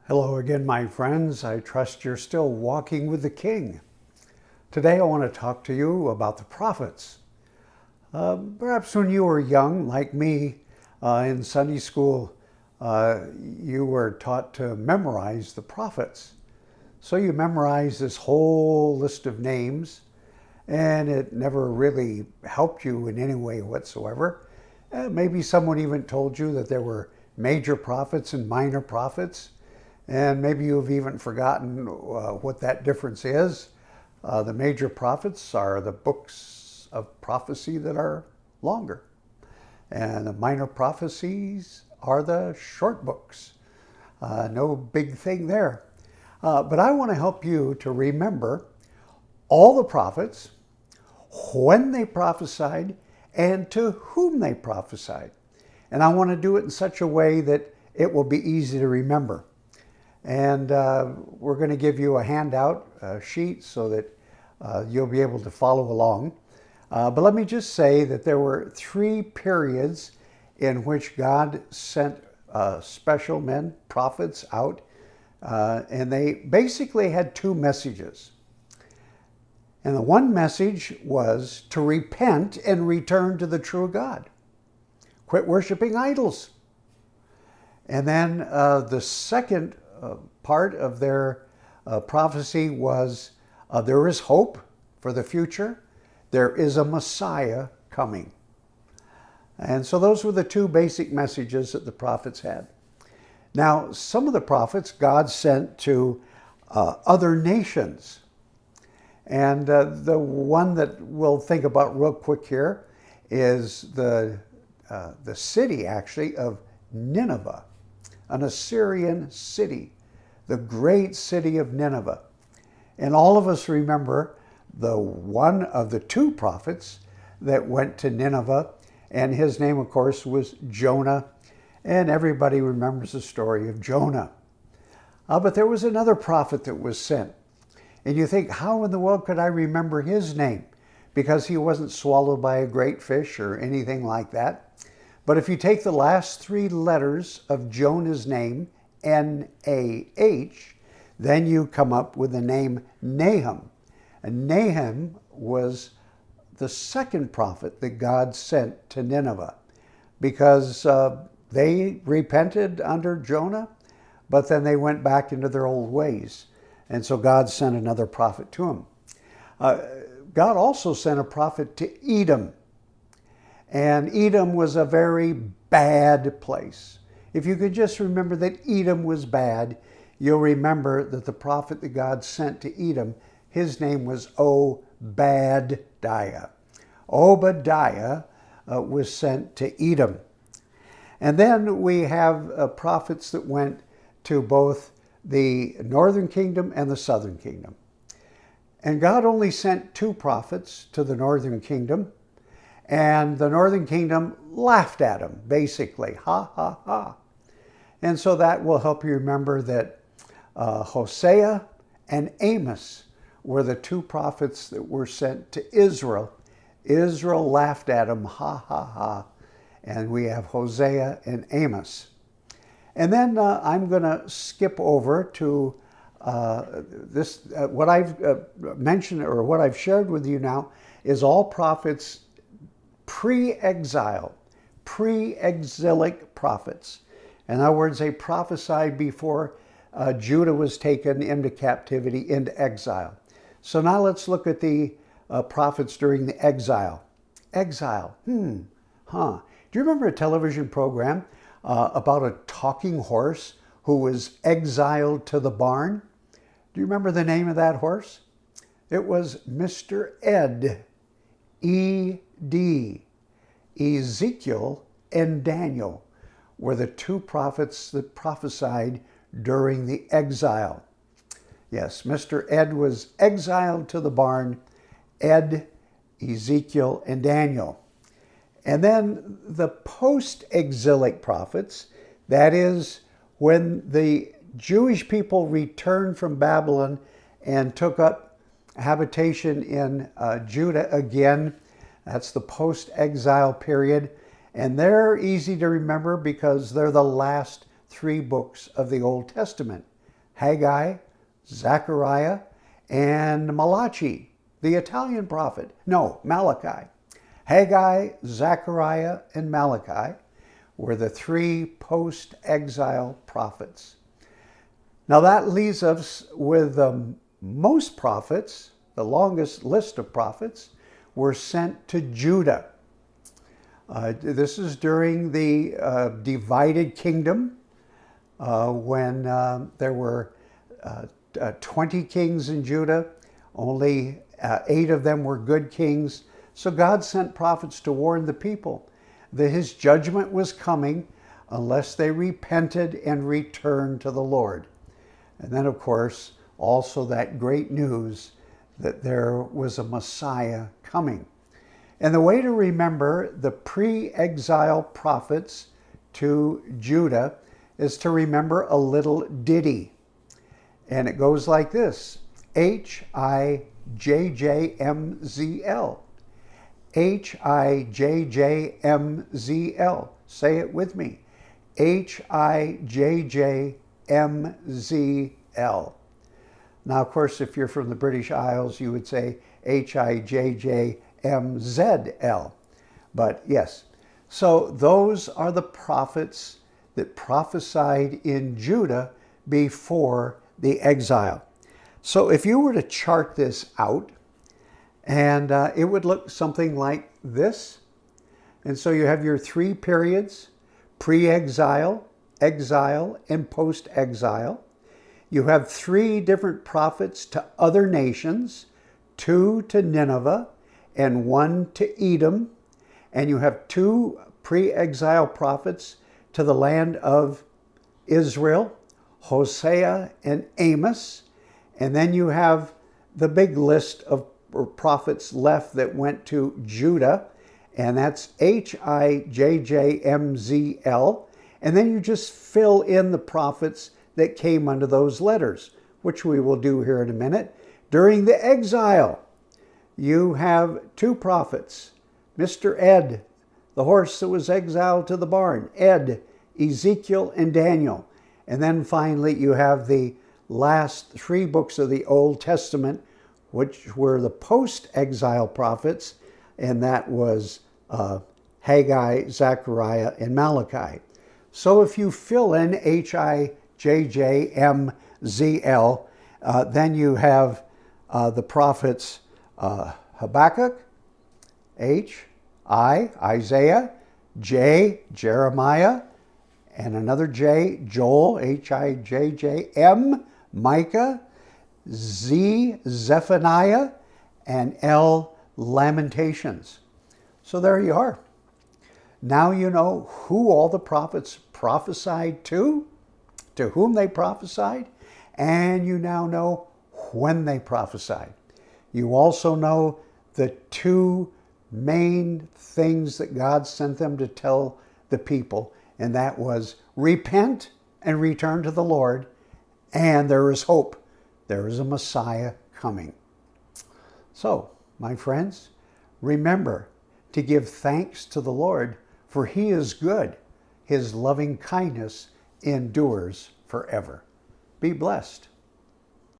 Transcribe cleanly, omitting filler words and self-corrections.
Hello again, my friends. I trust you're still walking with the King. Today I want to talk to you about the prophets. Perhaps when you were young, like me, in Sunday school, you were taught to memorize the prophets. So you memorized this whole list of names, and it never really helped you in any way whatsoever. Maybe someone even told you that there were major prophets and minor prophets. And maybe you've even forgotten what that difference is. The major prophets are the books of prophecy that are longer. And the minor prophecies are the short books. No big thing there. But I want to help you to remember all the prophets, when they prophesied, and to whom they prophesied. And I want to do it in such a way that it will be easy to remember. And we're going to give you a handout, a sheet, so that you'll be able to follow along. But let me just say that there were 3 periods in which God sent special men, prophets, out. And they basically had 2 messages. And the one message was to repent and return to the true God. Quit worshiping idols. And then the second part of their prophecy was there is hope for the future. There is a Messiah coming. And so those were the 2 basic messages that the prophets had. Now, some of the prophets God sent to other nations. And the one that we'll think about real quick here is the city, actually, of Nineveh. An Assyrian city, the great city of Nineveh. And all of us remember the one of the 2 prophets that went to Nineveh, and his name, of course, was Jonah, and everybody remembers the story of Jonah. But there was another prophet that was sent, and you think, how in the world could I remember his name? Because he wasn't swallowed by a great fish or anything like that. But if you take the last 3 letters of Jonah's name, N-A-H, then you come up with the name Nahum. And Nahum was the second prophet that God sent to Nineveh, because they repented under Jonah, but then they went back into their old ways. And so God sent another prophet to them. God also sent a prophet to Edom. And Edom was a very bad place. If you could just remember that Edom was bad, you'll remember that the prophet that God sent to Edom, his name was Obadiah. Obadiah was sent to Edom. And then we have prophets that went to both the northern kingdom and the southern kingdom. And God only sent 2 prophets to the northern kingdom. And the northern kingdom laughed at him, basically. Ha, ha, ha. And so that will help you remember that Hosea and Amos were the 2 prophets that were sent to Israel. Israel laughed at him, ha, ha, ha. And we have Hosea and Amos. And then I'm going to skip over to what I've mentioned, or what I've shared with you now, is all prophets pre-exile, pre-exilic prophets. In other words, they prophesied before Judah was taken into captivity, into exile. So now let's look at the prophets during the exile. Exile, Do you remember a television program about a talking horse who was exiled to the barn? Do you remember the name of that horse? It was Mr. Ed. E.D. Ezekiel and Daniel were the 2 prophets that prophesied during the exile. Yes, Mr. Ed was exiled to the barn. Ed, Ezekiel, and Daniel. And then the post-exilic prophets, that is, when the Jewish people returned from Babylon and took up habitation in Judah again. That's the post-exile period. And they're easy to remember because they're the last 3 books of the Old Testament. Haggai, Zechariah, and Malachi, the Italian prophet. No, Malachi. Haggai, Zechariah, and Malachi were the three post-exile prophets. Now that leaves us with most prophets, the longest list of prophets, were sent to Judah. This is during the divided kingdom when there were 20 kings in Judah. Only 8 of them were good kings. So God sent prophets to warn the people that his judgment was coming unless they repented and returned to the Lord. And then, of course, also that great news that there was a Messiah coming. And the way to remember the pre-exile prophets to Judah is to remember a little ditty. And it goes like this: H-I-J-J-M-Z-L. H-I-J-J-M-Z-L. Say it with me. H-I-J-J-M-Z-L. Now, of course, if you're from the British Isles, you would say H-I-J-J-M-Z-L. But yes, so those are the prophets that prophesied in Judah before the exile. So if you were to chart this out, and it would look something like this. And so you have your 3 periods: pre-exile, exile, and post-exile. You have 3 different prophets to other nations, 2 to Nineveh and 1 to Edom. And you have 2 pre-exile prophets to the land of Israel, Hosea and Amos. And then you have the big list of prophets left that went to Judah, and that's H-I-J-J-M-Z-L. And then you just fill in the prophets that came under those letters, which we will do here in a minute. During the exile, you have 2 prophets, Mr. Ed, the horse that was exiled to the barn, Ed, Ezekiel, and Daniel. And then finally you have the last 3 books of the Old Testament, which were the post-exile prophets, and that was Haggai, Zechariah, and Malachi. So if you fill in H-I-J-J-M-Z-L, then you have the prophets Habakkuk, H-I, Isaiah, J, Jeremiah, and another J, Joel, H-I-J-J-M, Micah, Z, Zephaniah, and L, Lamentations. So there you are. Now you know who all the prophets prophesied to whom they prophesied, and you now know when they prophesied. You also know the 2 main things that God sent them to tell the people, and that was repent and return to the Lord, and there is hope. There is a Messiah coming. So, my friends, remember to give thanks to the Lord, for he is good. His loving kindness endures forever. Be blessed.